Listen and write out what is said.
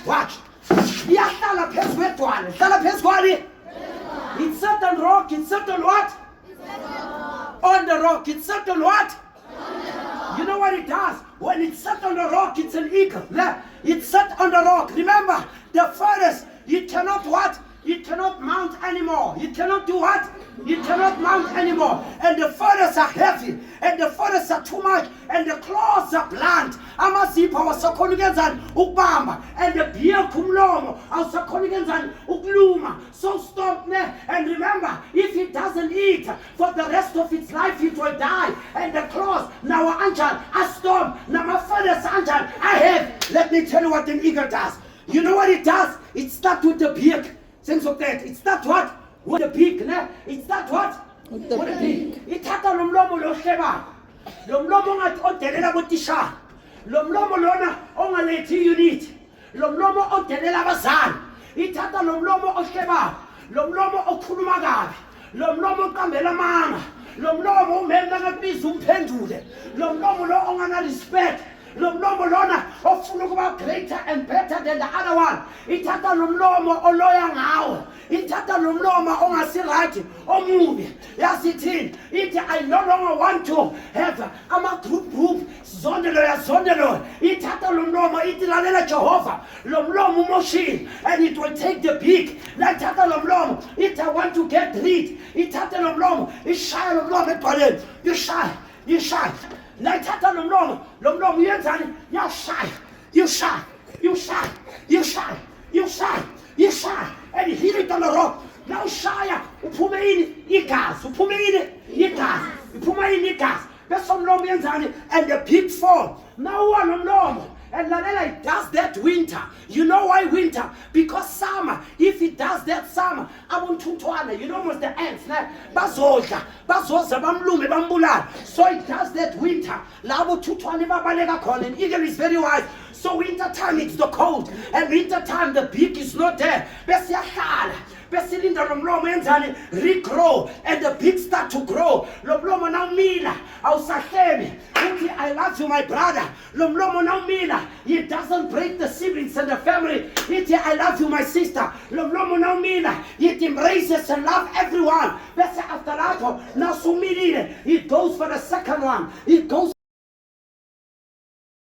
Watch. Iyahlala phezu kwedwala. Hlala phezu kwani? It's set on rock. It's set on what? On the rock. It's set on what? You know what it does? When it's set on the rock, it's an eagle. It's set on the rock. Remember, the furnace, you cannot what? You cannot mount anymore. You cannot do what? You cannot mount anymore. And the furnace are heavy. And the furnace are too much. And the claws are blunt. Amazipho awusakhona ukenzani ukubamba. And the beer kumlomo awusakhona ukenzani ukuluma. So stop ne. And remember, if it doesn't eat for the rest of its life, it will die. And the claws, now anjan, I stop. Now my furnace anjan, I have. Let me tell you what an eagle does. You know what it does? It starts with the beak. Things like that. It's not what? With the beak, ne? It's not what? With the beak. Ithatha lo mlomo lo hleba. Lo mlomo ngathi odelela botisha. Lo mlomo lona ongalethi unit. Lo mlomo odelela abazali. Ithatha lo mlomo ohleba. Lo mlomo okhuluma kabi. Lo mlomo oqambela amanga. Lo mlomo umhemba ngabiza umphendule. Lo mlomo lo ongana respect. Lo mlomo lona ofuna ukuba greater and better than the other one. Ithatha lo mlomo oloya ngawo. Ithatha lo mlomo ongasi right omubi. Yasithini ithi I no longer want to have ama group zondelo. Ithatha lo mlomo ithi lalela Jehovah. Lo mlomo umoshile and it will take the beak. Ithatha lo mlomo ithi I want to get rid. Ithatha lo mlomo ishaya lo mlomo edwaleni. You shy. Ithatha lo mlomo uyenzani? You shy. And he hit it on the rock. Now shaya uphume ini igazi. Iphuma ini igazi. Bese umlomo uyenzani? And the pig fall. Now one umlomo. And lalela, it does that winter. You know why winter? Because summer, if it does that summer, you know what's the ants, bazoza bamlume bambulala. So it does that winter. Labo tuntwane babaleka khona. An eagle is very wise. So winter time it's the cold, and winter time the beak is not there. Bese yahlala. Bese linda lo mlomo yenzani? Regrow, and the beak start to grow. Lo mlomo now mina awusahlemi. Uthi I love you my brother. Lo mlomo now mina. It doesn't break the siblings and the family. Uthi I love you my sister. Lo mlomo now mina. It embraces and love everyone. Bese after that now sumilile. It goes for the second one. It goes